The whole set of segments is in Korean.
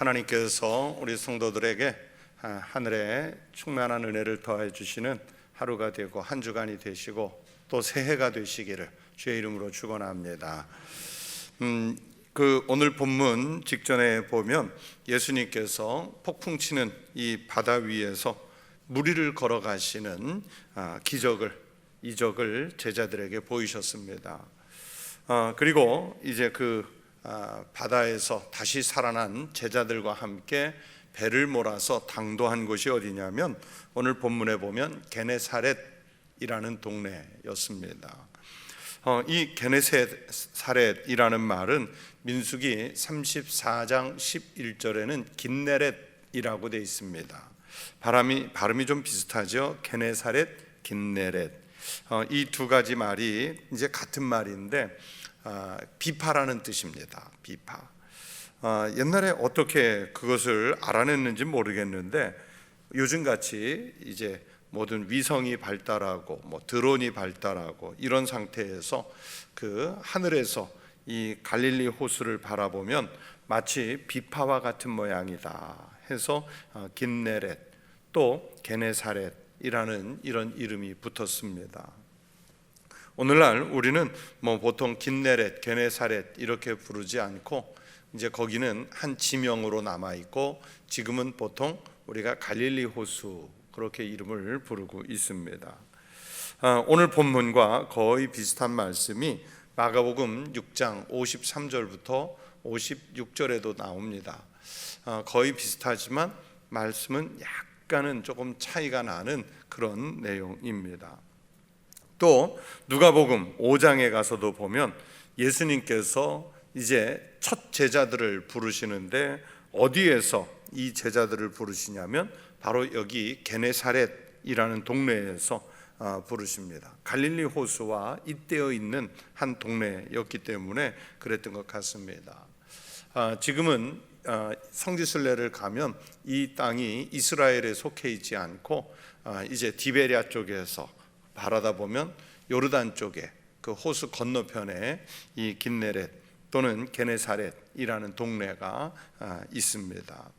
하나님께서 우리 성도들에게 하늘의 충만한 은혜를 더해 주시는 하루가 되고 한 주간이 되시고 또 새해가 되시기를 주의 이름으로 축원합니다. 오늘 본문 직전에 보면 예수님께서 폭풍 치는 이 바다 위에서 무리를 걸어가시는 이적을 제자들에게 보이셨습니다. 그리고 이제 바다에서 다시 살아난 제자들과 함께 배를 몰아서 당도한 곳이 어디냐면 오늘 본문에 보면 게네사렛이라는 동네였습니다. 이 게네사렛이라는 말은 민수기 34장 11절에는 긴네렛이라고 되어 있습니다. 발음이 좀 비슷하죠. 게네사렛, 긴네렛. 이 두 가지 말이 이제 같은 말인데 비파라는 뜻입니다. 비파. 옛날에 어떻게 그것을 알아냈는지 모르겠는데 요즘같이 이제 모든 위성이 발달하고 드론이 발달하고 이런 상태에서 하늘에서 이 갈릴리 호수를 바라보면 마치 비파와 같은 모양이다 해서 긴네렛 또 게네사렛이라는 이런 이름이 붙었습니다. 오늘날 우리는 보통 긴네렛, 게네사렛 이렇게 부르지 않고 이제 거기는 한 지명으로 남아 있고 지금은 보통 우리가 갈릴리 호수 그렇게 이름을 부르고 있습니다. 오늘 본문과 거의 비슷한 말씀이 마가복음 6장 53절부터 56절에도 나옵니다. 거의 비슷하지만 말씀은 약간은 조금 차이가 나는 그런 내용입니다. 또 누가복음 5장에 가서도 보면 예수님께서 이제 첫 제자들을 부르시는데 어디에서 이 제자들을 부르시냐면 바로 여기 게네사렛이라는 동네에서 부르십니다. 갈릴리 호수와 잇대어 있는 한 동네였기 때문에 그랬던 것 같습니다. 지금은 성지순례를 가면 이 땅이 이스라엘에 속해 있지 않고 이제 디베랴 쪽에서 바라다 보면 요르단 쪽에 그 호수 건너편에 이 긴네렛 또는 게네사렛이라는 동네가 있습니다.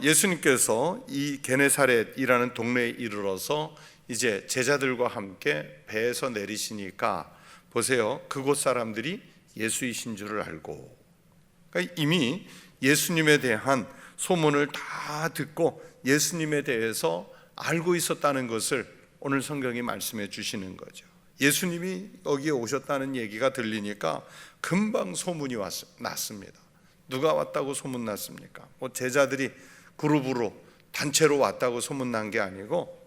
예수님께서 이 게네사렛이라는 동네에 이르러서 이제 제자들과 함께 배에서 내리시니까 보세요. 그곳 사람들이 예수이신 줄을 알고, 그러니까 이미 예수님에 대한 소문을 다 듣고 예수님에 대해서 알고 있었다는 것을 오늘 성경이 말씀해 주시는 거죠. 예수님이 여기에 오셨다는 얘기가 들리니까 금방 소문이 났습니다. 누가 왔다고 소문났습니까? 제자들이 그룹으로 단체로 왔다고 소문난 게 아니고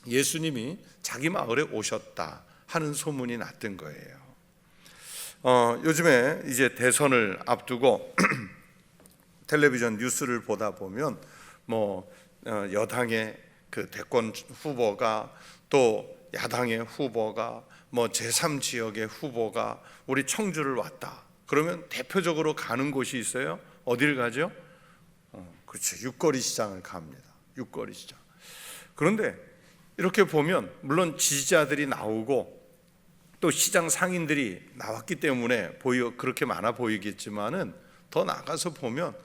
예수님이 자기 마을에 오셨다 하는 소문이 났던 거예요. 요즘에 이제 대선을 앞두고 텔레비전 뉴스를 보다 보면 여당의 대권 후보가 또 야당의 후보가 제3지역의 후보가 우리 청주를 왔다 그러면 대표적으로 가는 곳이 있어요. 어디를 가죠? 그렇죠. 육거리 시장을 갑니다. 육거리 시장. 그런데 이렇게 보면 물론 지지자들이 나오고 또 시장 상인들이 나왔기 때문에 그렇게 많아 보이겠지만은 더 나가서 보면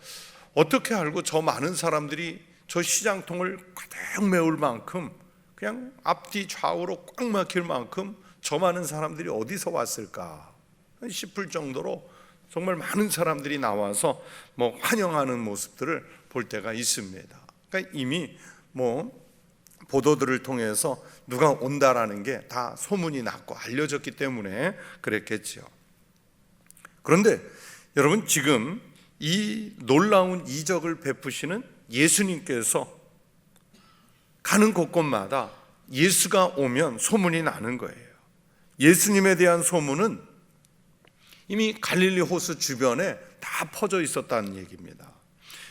어떻게 알고 저 많은 사람들이 저 시장통을 가득 메울 만큼 그냥 앞뒤 좌우로 꽉 막힐 만큼 저 많은 사람들이 어디서 왔을까 싶을 정도로 정말 많은 사람들이 나와서 환영하는 모습들을 볼 때가 있습니다. 그러니까 이미 보도들을 통해서 누가 온다라는 게 다 소문이 났고 알려졌기 때문에 그랬겠죠. 그런데 여러분 지금 이 놀라운 이적을 베푸시는 예수님께서 가는 곳곳마다 예수가 오면 소문이 나는 거예요. 예수님에 대한 소문은 이미 갈릴리 호수 주변에 다 퍼져 있었다는 얘기입니다.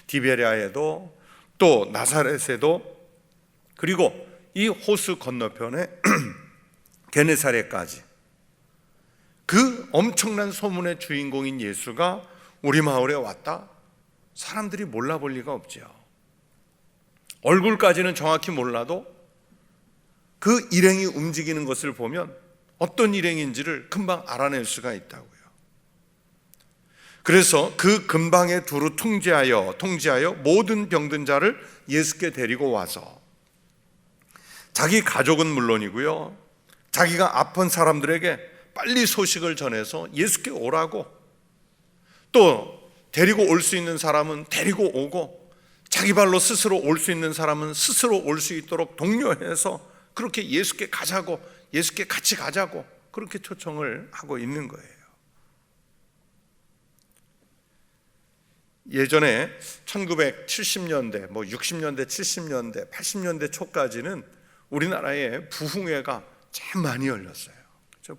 디베랴에도 또 나사렛에도 그리고 이 호수 건너편에 게네사렛까지 그 엄청난 소문의 주인공인 예수가 우리 마을에 왔다? 사람들이 몰라볼 리가 없죠. 얼굴까지는 정확히 몰라도 그 일행이 움직이는 것을 보면 어떤 일행인지를 금방 알아낼 수가 있다고요. 그래서 그 근방에 두루 통제하여 모든 병든 자를 예수께 데리고 와서 자기 가족은 물론이고요, 자기가 아픈 사람들에게 빨리 소식을 전해서 예수께 오라고, 또 데리고 올 수 있는 사람은 데리고 오고, 자기 발로 스스로 올 수 있는 사람은 스스로 올 수 있도록 독려해서 그렇게 예수께 가자고, 예수께 같이 가자고 그렇게 초청을 하고 있는 거예요. 예전에 1970년대, 60년대, 70년대, 80년대 초까지는 우리나라에 부흥회가 참 많이 열렸어요.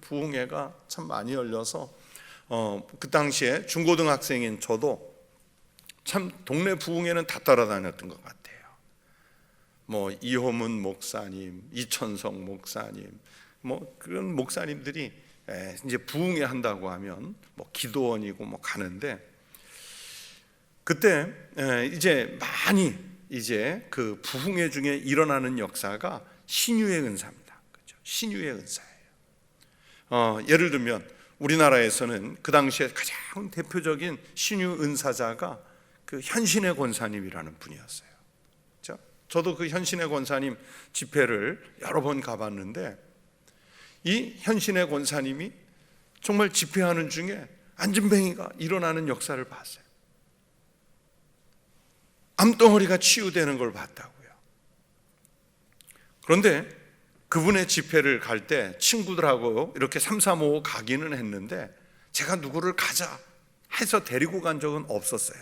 부흥회가 참 많이 열려서 그 당시에 중고등학생인 저도 참 동네 부흥회는 다 따라다녔던 것 같아요. 이호문 목사님, 이천성 목사님, 그런 목사님들이 이제 부흥회 한다고 하면 기도원이고 가는데, 그때 이제 많이 이제 그 부흥회 중에 일어나는 역사가 신유의 은사입니다. 그렇죠? 신유의 은사예요. 예를 들면 우리나라에서는 그 당시에 가장 대표적인 신유 은사자가 그 현신의 권사님이라는 분이었어요. 그렇죠? 저도 그 현신의 권사님 집회를 여러 번 가봤는데, 이 현신의 권사님이 정말 집회하는 중에 안진뱅이가 일어나는 역사를 봤어요. 암덩어리가 치유되는 걸 봤다고요. 그런데 그분의 집회를 갈 때 친구들하고 이렇게 3, 4, 5 가기는 했는데, 제가 누구를 가자 해서 데리고 간 적은 없었어요.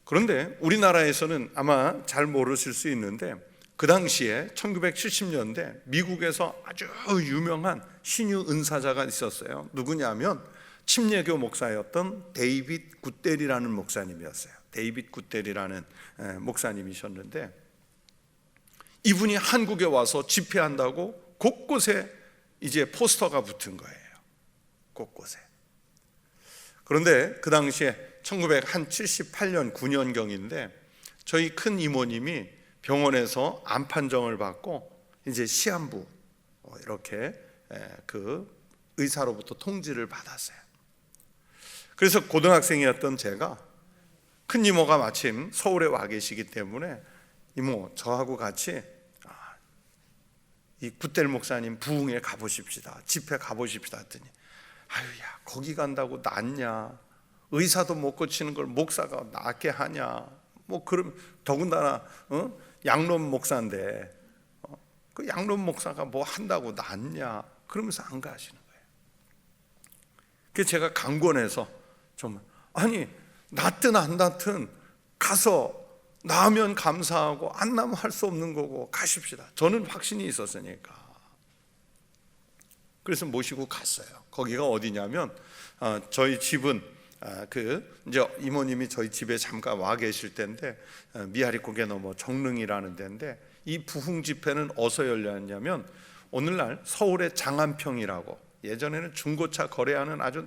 그런데 우리나라에서는 아마 잘 모르실 수 있는데, 그 당시에 1970년대 미국에서 아주 유명한 신유 은사자가 있었어요. 누구냐면 침례교 목사였던 데이빗 굿델이라는 목사님이었어요. 데이빗 굿델이라는 목사님이셨는데, 이분이 한국에 와서 집회한다고 곳곳에 이제 포스터가 붙은 거예요. 곳곳에. 그런데 그 당시에 1978년 9년경인데 저희 큰 이모님이 병원에서 암 판정을 받고 이제 시한부 이렇게 그 의사로부터 통지를 받았어요. 그래서 고등학생이었던 제가, 큰 이모가 마침 서울에 와 계시기 때문에 이모 저하고 같이 이 굿델 목사님 부흥회 가보십시다, 집회 가보십시다 했더니, 아유야 거기 간다고 낫냐, 의사도 못 고치는 걸 목사가 낫게 하냐, 그럼 더군다나 양론 목사인데 그 양론 목사가 뭐 한다고 낫냐, 그러면서 안 가시는 거예요. 그래서 제가 강권해서 좀, 아니 낫든 안 낫든 가서 나으면 감사하고 안 나면 할 수 없는 거고 가십시다. 저는 확신이 있었으니까. 그래서 모시고 갔어요. 거기가 어디냐면 저희 집은 이제 이모님이 저희 집에 잠깐 와 계실 때인데, 미아리고개 넘어 정릉이라는 데인데, 이 부흥 집회는 어디서 열렸냐면 오늘날 서울의 장안평이라고, 예전에는 중고차 거래하는 아주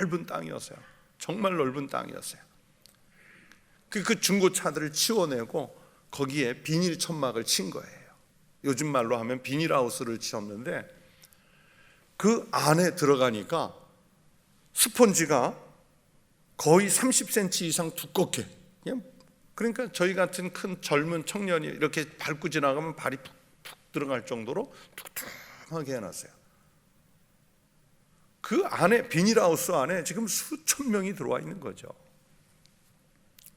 넓은 땅이었어요. 정말 넓은 땅이었어요. 그 중고차들을 치워내고 거기에 비닐 천막을 친 거예요. 요즘 말로 하면 비닐하우스를 치웠는데, 그 안에 들어가니까 스펀지가 거의 30cm 이상 두껍게, 그러니까 저희 같은 큰 젊은 청년이 이렇게 밟고 지나가면 발이 푹푹 들어갈 정도로 툭툭하게 해놨어요. 그 안에, 비닐하우스 안에 지금 수천 명이 들어와 있는 거죠.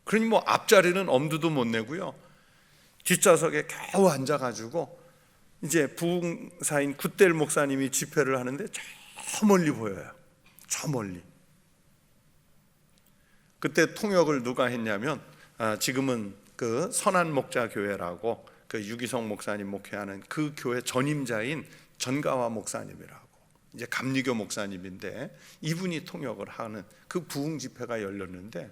그러니 앞자리는 엄두도 못 내고요, 뒷좌석에 겨우 앉아가지고 이제 부흥사인 굿델 목사님이 집회를 하는데 저 멀리 보여요. 저 멀리. 그때 통역을 누가 했냐면 지금은 그 선한 목자 교회라고, 그 유기성 목사님 목회하는 그 교회 전임자인 전가와 목사님이라고, 이제 감리교 목사님인데 이분이 통역을 하는 그 부흥 집회가 열렸는데,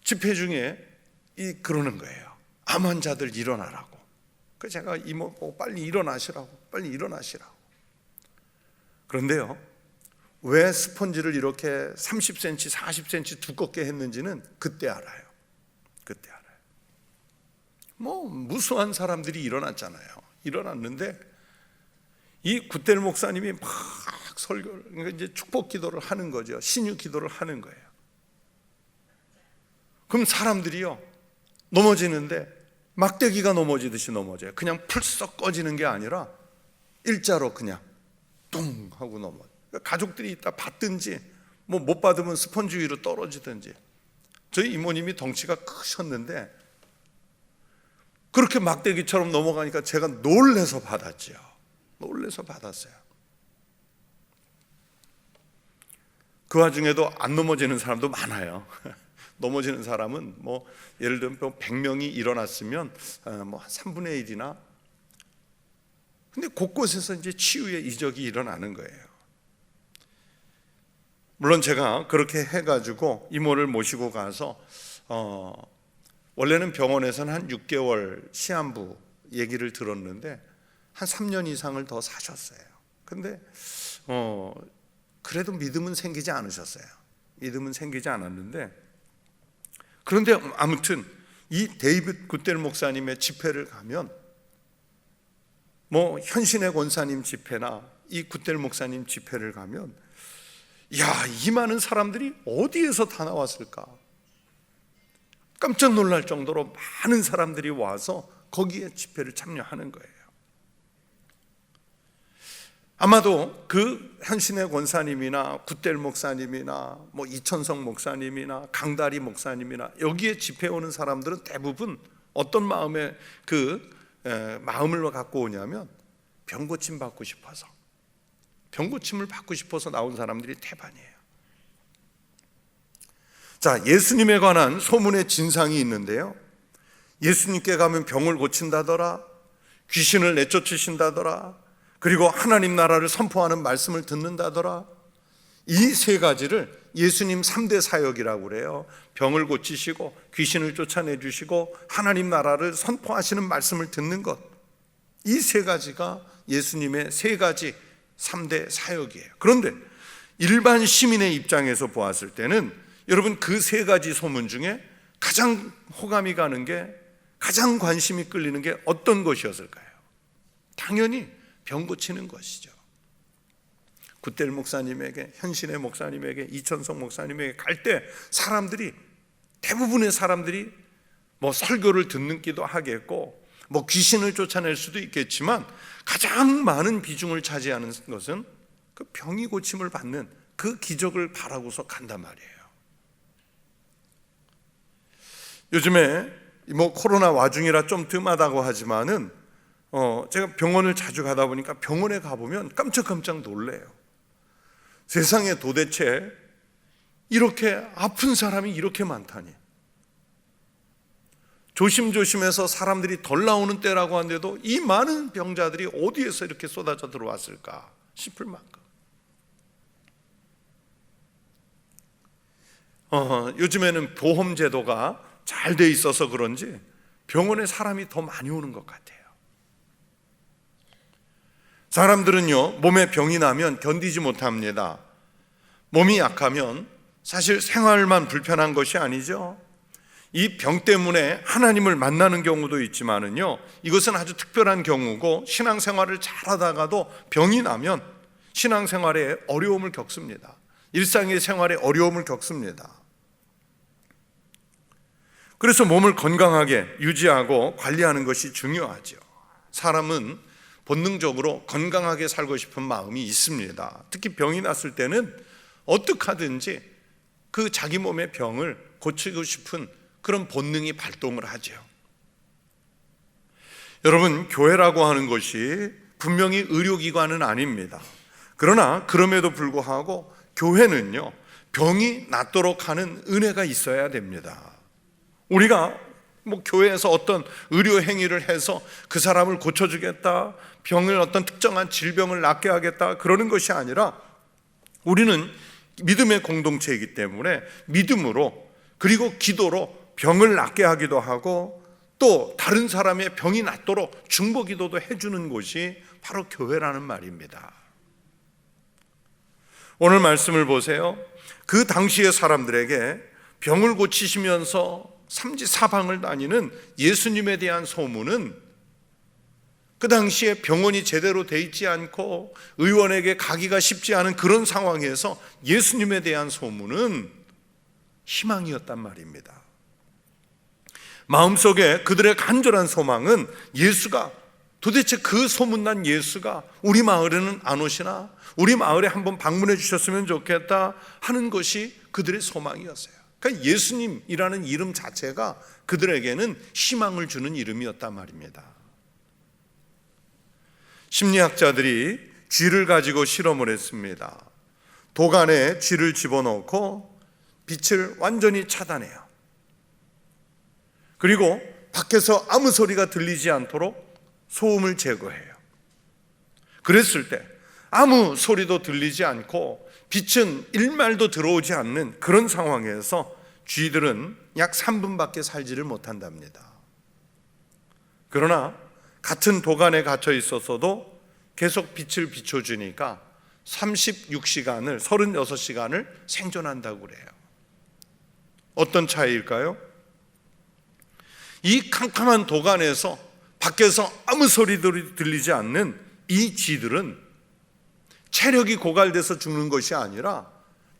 집회 중에 그러는 거예요. 암 환자들 일어나라고. 그래서 제가 이모 빨리 일어나시라고, 빨리 일어나시라고. 그런데요, 왜 스펀지를 이렇게 30cm, 40cm 두껍게 했는지는 그때 알아요. 그때 알아요. 무수한 사람들이 일어났잖아요. 일어났는데 이 굿델 목사님이 막 설교를, 그러니까 이제 축복 기도를 하는 거죠. 신유 기도를 하는 거예요. 그럼 사람들이요, 넘어지는데 막대기가 넘어지듯이 넘어져요. 그냥 풀썩 꺼지는 게 아니라 일자로 그냥 뚱 하고 넘어져요. 그러니까 가족들이 있다 받든지 뭐 못 받으면 스펀지 위로 떨어지든지. 저희 이모님이 덩치가 크셨는데 그렇게 막대기처럼 넘어가니까 제가 놀래서 받았죠. 놀래서 받았어요. 그 와중에도 안 넘어지는 사람도 많아요. 넘어지는 사람은 뭐 예를 들면 100명이 일어났으면 뭐 한 3분의 1이나. 근데 곳곳에서 이제 치유의 이적이 일어나는 거예요. 물론 제가 그렇게 해가지고 이모를 모시고 가서 원래는 병원에서는 한 6개월 시한부 얘기를 들었는데 한 3년 이상을 더 사셨어요. 근데 그래도 믿음은 생기지 않으셨어요. 믿음은 생기지 않았는데, 그런데 아무튼 이 데이비드 굿델 목사님의 집회를 가면 뭐 현신의 권사님 집회나 이 굿델 목사님 집회를 가면 야, 이 많은 사람들이 어디에서 다 나왔을까? 깜짝 놀랄 정도로 많은 사람들이 와서 거기에 집회를 참여하는 거예요. 아마도 그 현신의 권사님이나 굿델 목사님이나 뭐 이천성 목사님이나 강다리 목사님이나 여기에 집회 오는 사람들은 대부분 어떤 마음의 마음을 갖고 오냐면 병고침 받고 싶어서, 병고침을 받고 싶어서 나온 사람들이 태반이에요. 자, 예수님에 관한 소문의 진상이 있는데요, 예수님께 가면 병을 고친다더라, 귀신을 내쫓으신다더라, 그리고 하나님 나라를 선포하는 말씀을 듣는다더라. 이 세 가지를 예수님 3대 사역이라고 그래요. 병을 고치시고 귀신을 쫓아내주시고 하나님 나라를 선포하시는 말씀을 듣는 것, 이 세 가지가 예수님의 세 가지 3대 사역이에요. 그런데 일반 시민의 입장에서 보았을 때는 여러분, 그 세 가지 소문 중에 가장 호감이 가는 게, 가장 관심이 끌리는 게 어떤 것이었을까요? 당연히 병 고치는 것이죠. 굿델 목사님에게, 현신의 목사님에게, 이천성 목사님에게 갈 때 사람들이, 대부분의 사람들이 뭐 설교를 듣기도 하겠고 뭐 귀신을 쫓아낼 수도 있겠지만 가장 많은 비중을 차지하는 것은 그 병이 고침을 받는 그 기적을 바라고서 간단 말이에요. 요즘에 뭐 코로나 와중이라 좀 뜸하다고 하지만은 제가 병원을 자주 가다 보니까 병원에 가보면 깜짝깜짝 놀래요. 세상에 도대체 이렇게 아픈 사람이 이렇게 많다니. 조심조심해서 사람들이 덜 나오는 때라고 하는데도 이 많은 병자들이 어디에서 이렇게 쏟아져 들어왔을까 싶을 만큼. 요즘에는 보험제도가 잘 돼 있어서 그런지 병원에 사람이 더 많이 오는 것 같아요. 사람들은요, 몸에 병이 나면 견디지 못합니다. 몸이 약하면 사실 생활만 불편한 것이 아니죠. 이 병 때문에 하나님을 만나는 경우도 있지만은요, 이것은 아주 특별한 경우고, 신앙생활을 잘하다가도 병이 나면 신앙생활에 어려움을 겪습니다. 일상의 생활에 어려움을 겪습니다. 그래서 몸을 건강하게 유지하고 관리하는 것이 중요하죠. 사람은 본능적으로 건강하게 살고 싶은 마음이 있습니다. 특히 병이 났을 때는 어떻게 하든지 그 자기 몸의 병을 고치고 싶은 그런 본능이 발동을 하죠. 여러분, 교회라고 하는 것이 분명히 의료기관은 아닙니다. 그러나 그럼에도 불구하고 교회는요, 병이 낫도록 하는 은혜가 있어야 됩니다. 우리가 뭐 교회에서 어떤 의료 행위를 해서 그 사람을 고쳐주겠다, 병을 어떤 특정한 질병을 낫게 하겠다, 그러는 것이 아니라 우리는 믿음의 공동체이기 때문에 믿음으로, 그리고 기도로 병을 낫게 하기도 하고, 또 다른 사람의 병이 낫도록 중보기도도 해주는 곳이 바로 교회라는 말입니다. 오늘 말씀을 보세요. 그 당시의 사람들에게 병을 고치시면서 삼지사방을 다니는 예수님에 대한 소문은 그 당시에 병원이 제대로 돼 있지 않고 의원에게 가기가 쉽지 않은 그런 상황에서 예수님에 대한 소문은 희망이었단 말입니다. 마음속에 그들의 간절한 소망은 예수가, 도대체 그 소문난 예수가 우리 마을에는 안 오시나? 우리 마을에 한번 방문해 주셨으면 좋겠다 하는 것이 그들의 소망이었어요. 그러니까 예수님이라는 이름 자체가 그들에게는 희망을 주는 이름이었단 말입니다. 심리학자들이 쥐를 가지고 실험을 했습니다. 독 안에 쥐를 집어넣고 빛을 완전히 차단해요. 그리고 밖에서 아무 소리가 들리지 않도록 소음을 제거해요. 그랬을 때 아무 소리도 들리지 않고 빛은 일말도 들어오지 않는 그런 상황에서 쥐들은 약 3분밖에 살지를 못한답니다. 그러나 같은 독 안에 갇혀 있었어도 계속 빛을 비춰주니까 36시간을, 36시간을 생존한다고 그래요. 어떤 차이일까요? 이 캄캄한 독 안에서 밖에서 아무 소리도 들리지 않는 이 쥐들은 체력이 고갈돼서 죽는 것이 아니라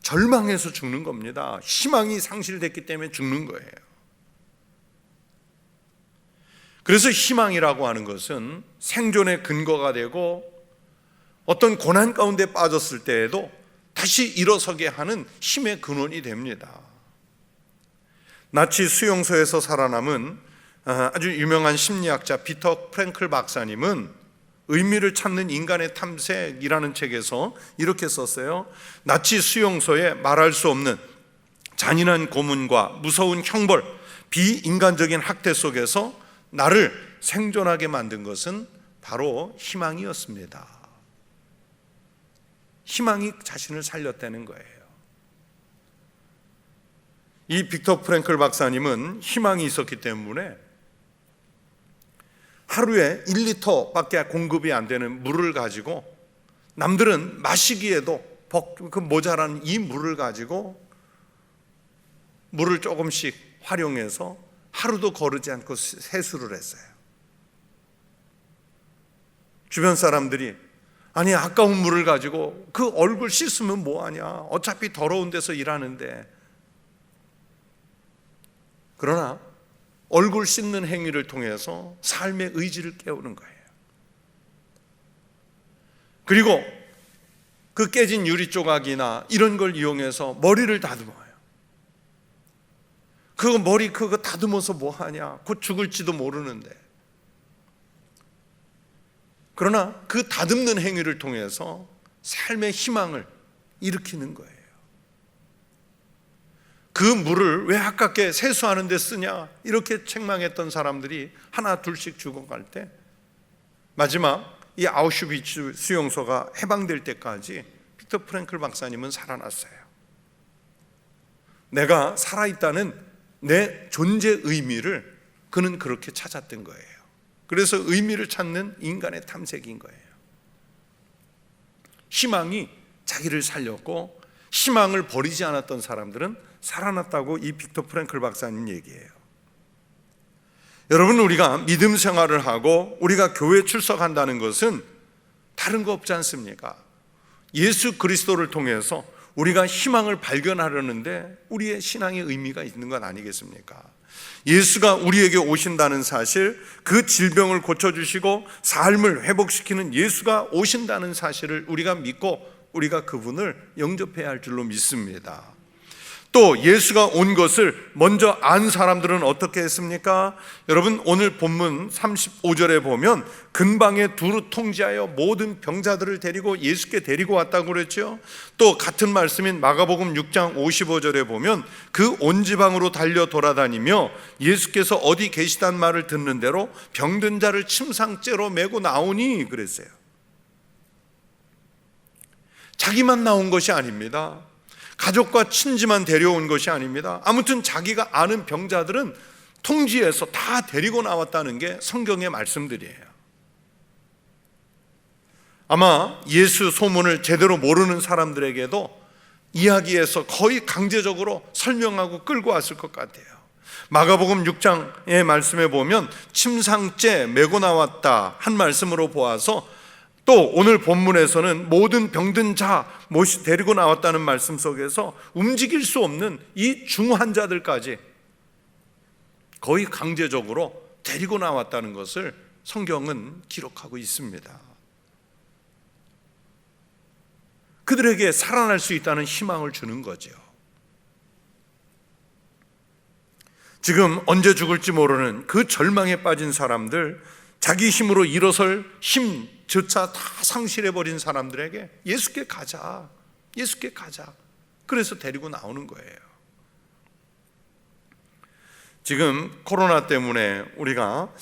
절망해서 죽는 겁니다. 희망이 상실됐기 때문에 죽는 거예요. 그래서 희망이라고 하는 것은 생존의 근거가 되고 어떤 고난 가운데 빠졌을 때에도 다시 일어서게 하는 힘의 근원이 됩니다. 나치 수용소에서 살아남은 아주 유명한 심리학자 비터 프랭클 박사님은 의미를 찾는 인간의 탐색이라는 책에서 이렇게 썼어요. 나치 수용소에 말할 수 없는 잔인한 고문과 무서운 형벌, 비인간적인 학대 속에서 나를 생존하게 만든 것은 바로 희망이었습니다. 희망이 자신을 살렸다는 거예요. 이 빅터 프랭클 박사님은 희망이 있었기 때문에 하루에 1리터밖에 공급이 안 되는 물을 가지고, 남들은 마시기에도 그 모자란 이 물을 가지고 물을 조금씩 활용해서 하루도 거르지 않고 세수를 했어요. 주변 사람들이 아니 아까운 물을 가지고 그 얼굴 씻으면 뭐하냐, 어차피 더러운 데서 일하는데. 그러나 얼굴 씻는 행위를 통해서 삶의 의지를 깨우는 거예요. 그리고 그 깨진 유리 조각이나 이런 걸 이용해서 머리를 다듬어요. 머리 그거 다듬어서 뭐하냐, 곧 죽을지도 모르는데. 그러나 그 다듬는 행위를 통해서 삶의 희망을 일으키는 거예요. 그 물을 왜 아깝게 세수하는 데 쓰냐 이렇게 책망했던 사람들이 하나 둘씩 죽어갈 때 마지막 이 아우슈비츠 수용소가 해방될 때까지 빅터 프랭클 박사님은 살아났어요. 내가 살아있다는 내 존재 의미를 그는 그렇게 찾았던 거예요. 그래서 의미를 찾는 인간의 탐색인 거예요. 희망이 자기를 살렸고 희망을 버리지 않았던 사람들은 살아났다고 이 빅터 프랭클 박사님 얘기해요. 여러분, 우리가 믿음 생활을 하고 우리가 교회 출석한다는 것은 다른 거 없지 않습니까? 예수 그리스도를 통해서 우리가 희망을 발견하려는데 우리의 신앙의 의미가 있는 건 아니겠습니까? 예수가 우리에게 오신다는 사실, 그 질병을 고쳐주시고 삶을 회복시키는 예수가 오신다는 사실을 우리가 믿고 우리가 그분을 영접해야 할 줄로 믿습니다. 또 예수가 온 것을 먼저 안 사람들은 어떻게 했습니까? 여러분, 오늘 본문 35절에 보면 근방에 두루 통지하여 모든 병자들을 데리고 예수께 데리고 왔다고 그랬죠. 또 같은 말씀인 마가복음 6장 55절에 보면 그 온 지방으로 달려 돌아다니며 예수께서 어디 계시단 말을 듣는 대로 병든 자를 침상째로 메고 나오니 그랬어요. 자기만 나온 것이 아닙니다. 가족과 친지만 데려온 것이 아닙니다. 아무튼 자기가 아는 병자들은 통지해서 다 데리고 나왔다는 게 성경의 말씀들이에요. 아마 예수 소문을 제대로 모르는 사람들에게도 이야기해서 거의 강제적으로 설명하고 끌고 왔을 것 같아요. 마가복음 6장의 말씀에 보면 침상째 메고 나왔다 한 말씀으로 보아서, 또 오늘 본문에서는 모든 병든 자 데리고 나왔다는 말씀 속에서 움직일 수 없는 이 중환자들까지 거의 강제적으로 데리고 나왔다는 것을 성경은 기록하고 있습니다. 그들에게 살아날 수 있다는 희망을 주는 거죠. 지금 언제 죽을지 모르는 그 절망에 빠진 사람들, 자기 힘으로 일어설 힘조차 다 상실해버린 사람들에게 예수께 가자, 예수께 가자, 그래서 데리고 나오는 거예요. 지금 코로나 때문에 우리가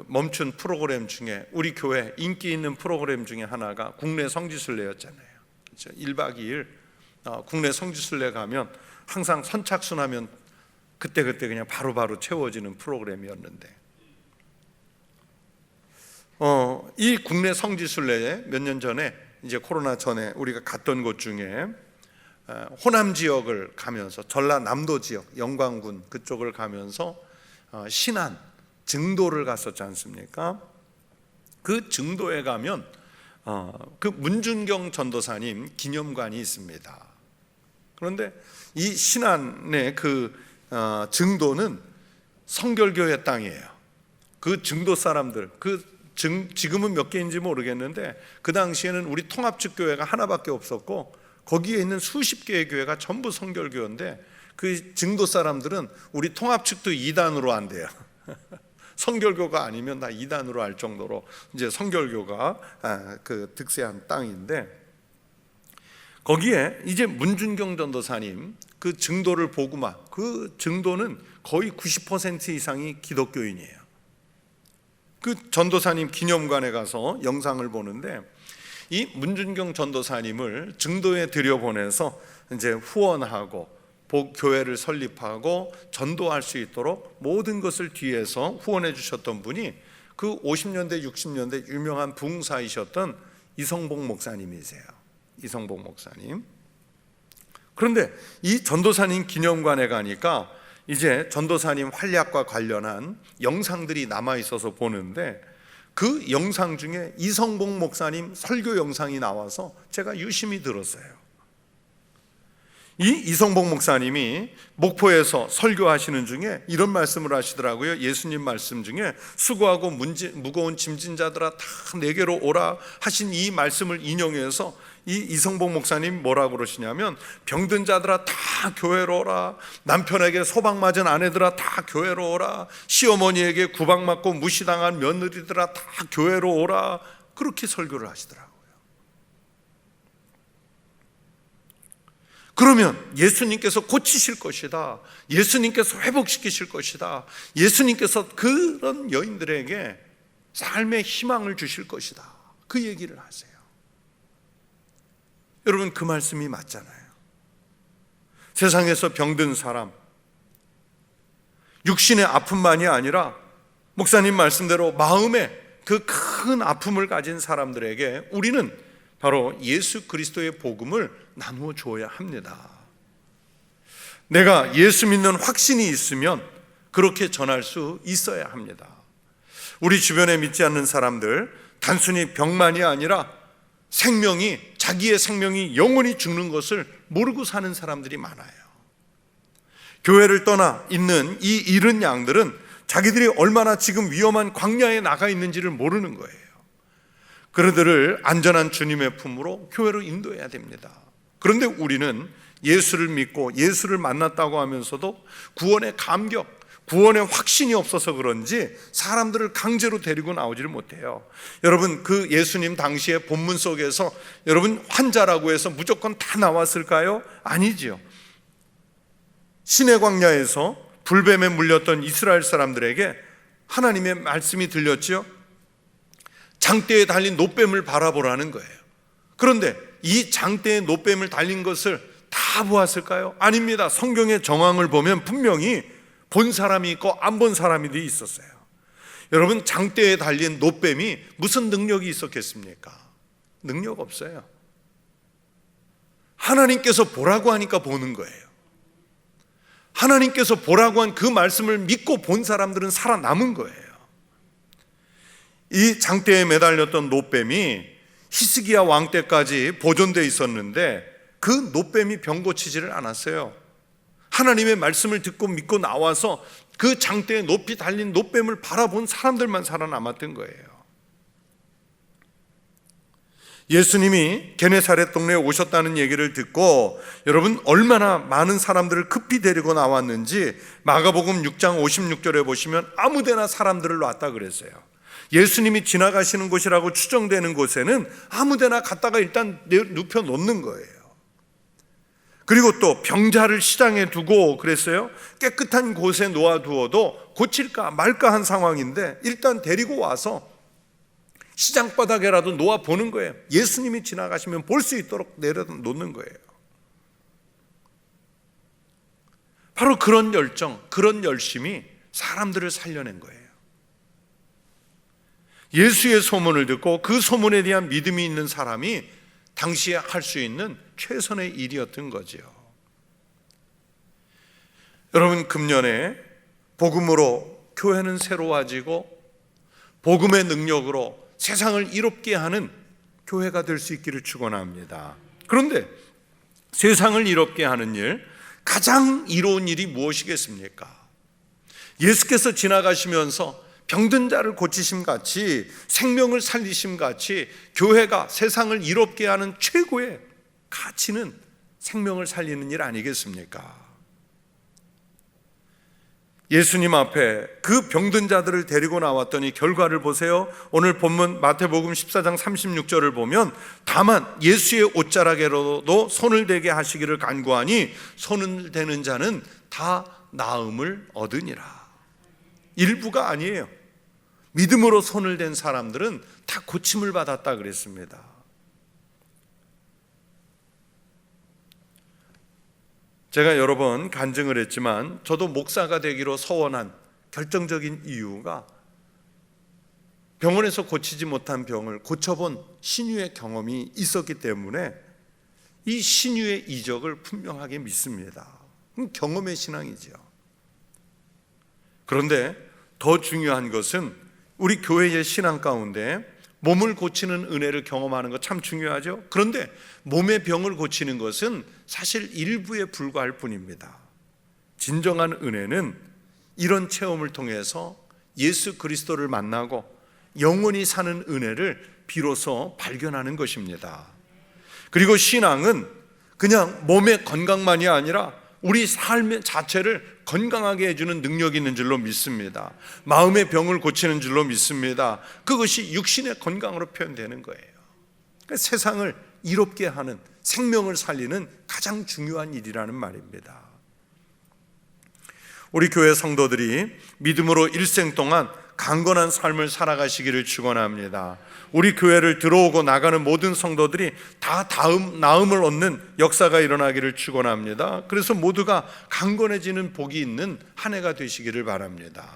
멈춘 프로그램 중에, 우리 교회 인기 있는 프로그램 중에 하나가 국내 성지순례였잖아요. 그렇죠? 1박 2일 국내 성지순례 가면 항상 선착순하면 그때 그냥 바로 채워지는 프로그램이었는데, 이 국내 성지순례에 몇 년 전에, 이제 코로나 전에 우리가 갔던 곳 중에 호남 지역을 가면서, 전라남도 지역 영광군 그쪽을 가면서 신안 증도를 갔었지 않습니까? 그 증도에 가면 그 문준경 전도사님 기념관이 있습니다. 그런데 이 신안의 그 증도는 성결교회 땅이에요. 그 증도 사람들, 지금은 몇 개인지 모르겠는데 그 당시에는 우리 통합측 교회가 하나밖에 없었고 거기에 있는 수십 개의 교회가 전부 성결교회인데, 그 증도 사람들은 우리 통합측도 2단으로 안 돼요. 성결교가 아니면 다 2단으로 할 정도로 이제 성결교가 그 득세한 땅인데, 거기에 이제 문준경 전도사님 그 증도를 보고만, 그 증도는 거의 90% 이상이 기독교인이에요. 그 전도사님 기념관에 가서 영상을 보는데, 이 문준경 전도사님을 증도에 들여보내서 이제 후원하고 교회를 설립하고 전도할 수 있도록 모든 것을 뒤에서 후원해 주셨던 분이 그 50년대 60년대 유명한 부흥사이셨던 이성복 목사님이세요. 이성복 목사님. 그런데 이 전도사님 기념관에 가니까 이제 전도사님 활약과 관련한 영상들이 남아 있어서 보는데, 그 영상 중에 이성복 목사님 설교 영상이 나와서 제가 유심히 들었어요. 이 이성복 목사님이 목포에서 설교하시는 중에 이런 말씀을 하시더라고요. 예수님 말씀 중에 수고하고 무거운 짐진 자들아 다 내게로 오라 하신 이 말씀을 인용해서 이 이성복 목사님 뭐라고 그러시냐면, 병든 자들아 다 교회로 오라, 남편에게 소방맞은 아내들아 다 교회로 오라, 시어머니에게 구박맞고 무시당한 며느리들아 다 교회로 오라, 그렇게 설교를 하시더라고요. 그러면 예수님께서 고치실 것이다, 예수님께서 회복시키실 것이다, 예수님께서 그런 여인들에게 삶의 희망을 주실 것이다, 그 얘기를 하세요. 여러분, 그 말씀이 맞잖아요. 세상에서 병든 사람, 육신의 아픔만이 아니라 목사님 말씀대로 마음의 그 큰 아픔을 가진 사람들에게 우리는 바로 예수 그리스도의 복음을 나누어 줘야 합니다. 내가 예수 믿는 확신이 있으면 그렇게 전할 수 있어야 합니다. 우리 주변에 믿지 않는 사람들, 단순히 병만이 아니라 자기의 생명이 영원히 죽는 것을 모르고 사는 사람들이 많아요. 교회를 떠나 있는 이 잃은 양들은 자기들이 얼마나 지금 위험한 광야에 나가 있는지를 모르는 거예요. 그들을 안전한 주님의 품으로 교회로 인도해야 됩니다. 그런데 우리는 예수를 믿고 예수를 만났다고 하면서도 구원의 감격, 구원의 확신이 없어서 그런지 사람들을 강제로 데리고 나오지를 못해요. 여러분, 그 예수님 당시에 본문 속에서 여러분 환자라고 해서 무조건 다 나왔을까요? 아니지요. 시내 광야에서 불뱀에 물렸던 이스라엘 사람들에게 하나님의 말씀이 들렸지요. 장대에 달린 놋뱀을 바라보라는 거예요. 그런데 이 장대에 놋뱀을 달린 것을 다 보았을까요? 아닙니다. 성경의 정황을 보면 분명히 본 사람이 있고 안 본 사람이 있었어요. 여러분, 장대에 달린 놋뱀이 무슨 능력이 있었겠습니까? 능력 없어요. 하나님께서 보라고 하니까 보는 거예요. 하나님께서 보라고 한 그 말씀을 믿고 본 사람들은 살아남은 거예요. 이 장대에 매달렸던 노뱀이 히스기야 왕 때까지 보존되어 있었는데 그 노뱀이 병 고치지를 않았어요. 하나님의 말씀을 듣고 믿고 나와서 그 장대에 높이 달린 노뱀을 바라본 사람들만 살아남았던 거예요. 예수님이 게네사렛 동네에 오셨다는 얘기를 듣고 여러분 얼마나 많은 사람들을 급히 데리고 나왔는지 마가복음 6장 56절에 보시면 아무데나 사람들을 놨다 그랬어요. 예수님이 지나가시는 곳이라고 추정되는 곳에는 아무데나 갔다가 일단 눕혀 놓는 거예요. 그리고 또 병자를 시장에 두고 그랬어요. 깨끗한 곳에 놓아두어도 고칠까 말까 한 상황인데 일단 데리고 와서 시장 바닥에라도 놓아보는 거예요. 예수님이 지나가시면 볼 수 있도록 내려놓는 거예요. 바로 그런 열정, 그런 열심이 사람들을 살려낸 거예요. 예수의 소문을 듣고 그 소문에 대한 믿음이 있는 사람이 당시에 할 수 있는 최선의 일이었던 거죠. 여러분, 금년에 복음으로 교회는 새로워지고 복음의 능력으로 세상을 이롭게 하는 교회가 될 수 있기를 축원합니다. 그런데 세상을 이롭게 하는 일, 가장 이로운 일이 무엇이겠습니까? 예수께서 지나가시면서 병든 자를 고치심 같이 생명을 살리심 같이 교회가 세상을 이롭게 하는 최고의 가치는 생명을 살리는 일 아니겠습니까? 예수님 앞에 그 병든 자들을 데리고 나왔더니 결과를 보세요. 오늘 본문 마태복음 14장 36절을 보면 다만 예수의 옷자락에로도 손을 대게 하시기를 간구하니 손을 대는 자는 다 나음을 얻으니라. 일부가 아니에요. 믿음으로 손을 댄 사람들은 다 고침을 받았다 그랬습니다. 제가 여러 번 간증을 했지만 저도 목사가 되기로 서원한 결정적인 이유가 병원에서 고치지 못한 병을 고쳐본 신유의 경험이 있었기 때문에 이 신유의 이적을 분명하게 믿습니다. 경험의 신앙이죠. 그런데 더 중요한 것은 우리 교회의 신앙 가운데 몸을 고치는 은혜를 경험하는 것 참 중요하죠. 그런데 몸의 병을 고치는 것은 사실 일부에 불과할 뿐입니다. 진정한 은혜는 이런 체험을 통해서 예수 그리스도를 만나고 영원히 사는 은혜를 비로소 발견하는 것입니다. 그리고 신앙은 그냥 몸의 건강만이 아니라 우리 삶 자체를 건강하게 해주는 능력이 있는 줄로 믿습니다. 마음의 병을 고치는 줄로 믿습니다. 그것이 육신의 건강으로 표현되는 거예요. 그러니까 세상을 이롭게 하는, 생명을 살리는 가장 중요한 일이라는 말입니다. 우리 교회 성도들이 믿음으로 일생 동안 강건한 삶을 살아가시기를 축원합니다. 우리 교회를 들어오고 나가는 모든 성도들이 다 나음을 얻는 역사가 일어나기를 축원합니다. 그래서 모두가 강건해지는 복이 있는 한 해가 되시기를 바랍니다.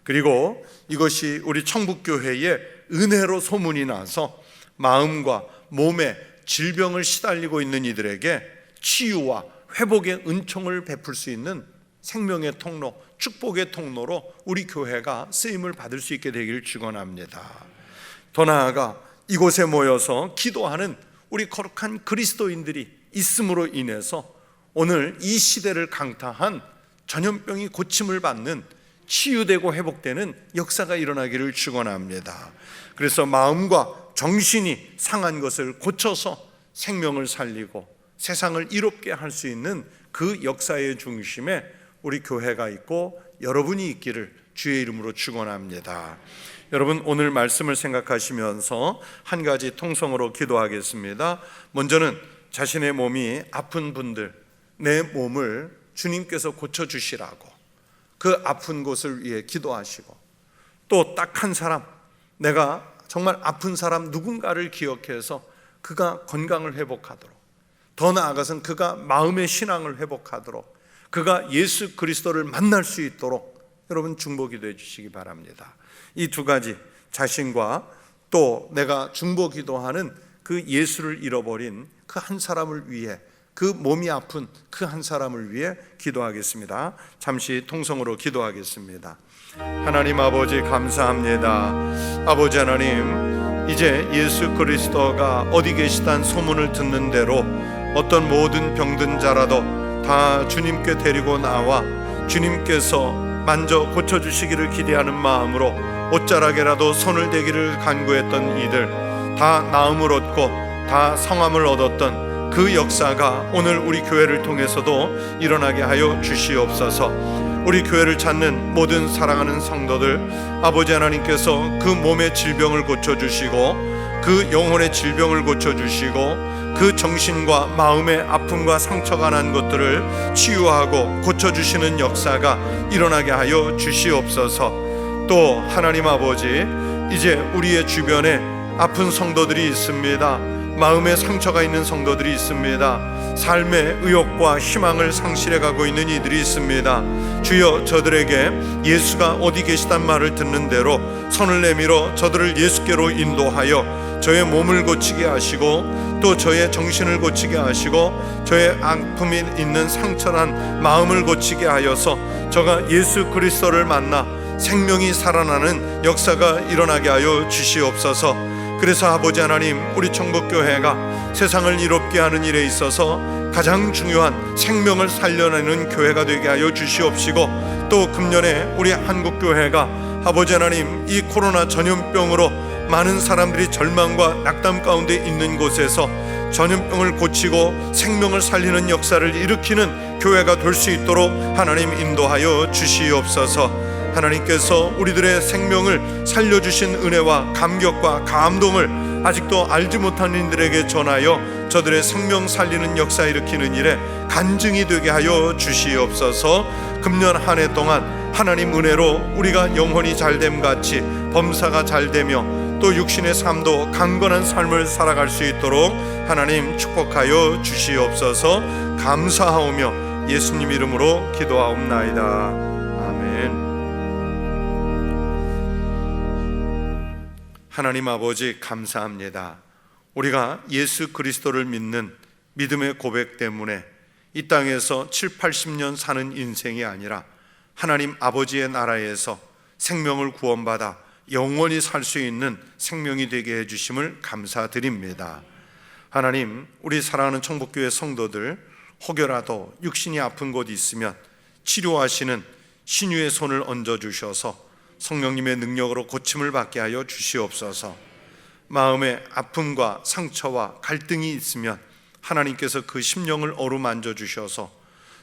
그리고 이것이 우리 청북교회의 은혜로 소문이 나서 마음과 몸에 질병을 시달리고 있는 이들에게 치유와 회복의 은총을 베풀 수 있는 생명의 통로, 축복의 통로로 우리 교회가 쓰임을 받을 수 있게 되기를 축원합니다. 더 나아가 이곳에 모여서 기도하는 우리 거룩한 그리스도인들이 있음으로 인해서 오늘 이 시대를 강타한 전염병이 고침을 받는, 치유되고 회복되는 역사가 일어나기를 축원합니다. 그래서 마음과 정신이 상한 것을 고쳐서 생명을 살리고 세상을 이롭게 할 수 있는 그 역사의 중심에 우리 교회가 있고 여러분이 있기를 주의 이름으로 축원합니다. 여러분, 오늘 말씀을 생각하시면서 한 가지 통성으로 기도하겠습니다. 먼저는 자신의 몸이 아픈 분들, 내 몸을 주님께서 고쳐주시라고 그 아픈 곳을 위해 기도하시고, 또 딱 한 사람, 내가 정말 아픈 사람 누군가를 기억해서 그가 건강을 회복하도록, 더 나아가서는 그가 마음의 신앙을 회복하도록, 그가 예수 그리스도를 만날 수 있도록 여러분 중보기도해 주시기 바랍니다. 이 두 가지, 자신과 또 내가 중보기도하는 그 예수를 잃어버린 그 한 사람을 위해 그 몸이 아픈 그 한 사람을 위해 기도하겠습니다. 잠시 통성으로 기도하겠습니다. 하나님 아버지 감사합니다. 아버지 하나님, 이제 예수 그리스도가 어디 계시단 소문을 듣는 대로 어떤 모든 병든 자라도 다 주님께 데리고 나와 주님께서 만져 고쳐주시기를 기대하는 마음으로 옷자락에라도 손을 대기를 간구했던 이들 다 나음을 얻고 다 성함을 얻었던 그 역사가 오늘 우리 교회를 통해서도 일어나게 하여 주시옵소서. 우리 교회를 찾는 모든 사랑하는 성도들, 아버지 하나님께서 그 몸의 질병을 고쳐주시고 그 영혼의 질병을 고쳐주시고 그 정신과 마음의 아픔과 상처가 난 것들을 치유하고 고쳐주시는 역사가 일어나게 하여 주시옵소서. 또 하나님 아버지, 이제 우리의 주변에 아픈 성도들이 있습니다. 마음에 상처가 있는 성도들이 있습니다. 삶의 의욕과 희망을 상실해 가고 있는 이들이 있습니다. 주여, 저들에게 예수가 어디 계시단 말을 듣는 대로 손을 내밀어 저들을 예수께로 인도하여 저의 몸을 고치게 하시고 또 저의 정신을 고치게 하시고 저의 아픔이 있는 상처난 마음을 고치게 하여서 저가 예수 그리스도를 만나 생명이 살아나는 역사가 일어나게 하여 주시옵소서. 그래서 아버지 하나님, 우리 청북교회가 세상을 이롭게 하는 일에 있어서 가장 중요한 생명을 살려내는 교회가 되게 하여 주시옵시고, 또 금년에 우리 한국교회가 아버지 하나님, 이 코로나 전염병으로 많은 사람들이 절망과 낙담 가운데 있는 곳에서 전염병을 고치고 생명을 살리는 역사를 일으키는 교회가 될 수 있도록 하나님 인도하여 주시옵소서. 하나님께서 우리들의 생명을 살려주신 은혜와 감격과 감동을 아직도 알지 못한 이들에게 전하여 저들의 생명 살리는 역사 일으키는 일에 간증이 되게 하여 주시옵소서. 금년 한 해 동안 하나님 은혜로 우리가 영혼이 잘됨같이 범사가 잘되며 또 육신의 삶도 강건한 삶을 살아갈 수 있도록 하나님 축복하여 주시옵소서. 감사하오며 예수님 이름으로 기도하옵나이다. 아멘. 하나님 아버지 감사합니다. 우리가 예수 그리스도를 믿는 믿음의 고백 때문에 이 땅에서 7, 80년 사는 인생이 아니라 하나님 아버지의 나라에서 생명을 구원받아 영원히 살 수 있는 생명이 되게 해주심을 감사드립니다. 하나님, 우리 사랑하는 청북교회 성도들 혹여라도 육신이 아픈 곳이 있으면 치료하시는 신유의 손을 얹어주셔서 성령님의 능력으로 고침을 받게 하여 주시옵소서. 마음에 아픔과 상처와 갈등이 있으면 하나님께서 그 심령을 어루만져 주셔서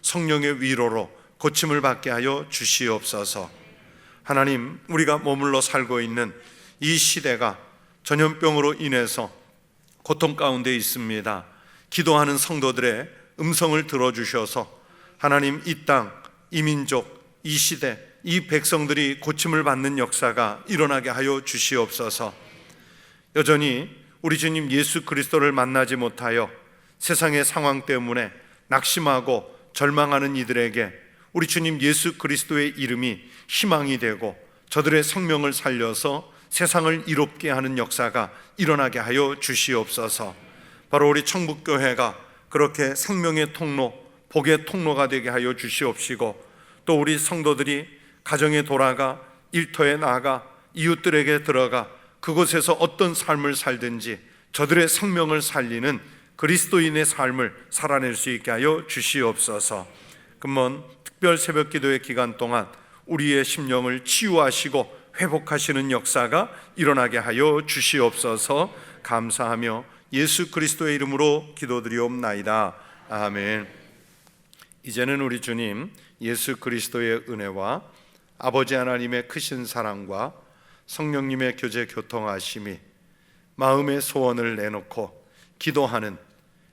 성령의 위로로 고침을 받게 하여 주시옵소서. 하나님, 우리가 머물러 살고 있는 이 시대가 전염병으로 인해서 고통 가운데 있습니다. 기도하는 성도들의 음성을 들어주셔서 하나님, 이 땅, 이 민족, 이 시대, 이 백성들이 고침을 받는 역사가 일어나게 하여 주시옵소서. 여전히 우리 주님 예수 그리스도를 만나지 못하여 세상의 상황 때문에 낙심하고 절망하는 이들에게 우리 주님 예수 그리스도의 이름이 희망이 되고 저들의 생명을 살려서 세상을 이롭게 하는 역사가 일어나게 하여 주시옵소서. 바로 우리 청북교회가 그렇게 생명의 통로, 복의 통로가 되게 하여 주시옵시고, 또 우리 성도들이 가정에 돌아가 일터에 나가 이웃들에게 들어가 그곳에서 어떤 삶을 살든지 저들의 생명을 살리는 그리스도인의 삶을 살아낼 수 있게 하여 주시옵소서. 금번 특별 새벽 기도의 기간 동안 우리의 심령을 치유하시고 회복하시는 역사가 일어나게 하여 주시옵소서. 감사하며 예수 그리스도의 이름으로 기도드리옵나이다. 아멘. 이제는 우리 주님 예수 그리스도의 은혜와 아버지 하나님의 크신 사랑과 성령님의 교제 교통하심이 마음의 소원을 내놓고 기도하는,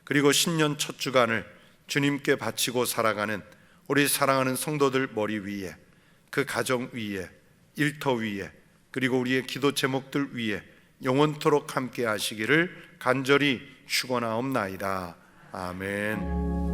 그리고 신년 첫 주간을 주님께 바치고 살아가는 우리 사랑하는 성도들 머리 위에, 그 가정 위에, 일터 위에, 그리고 우리의 기도 제목들 위에 영원토록 함께 하시기를 간절히 축원하옵나이다. 아멘.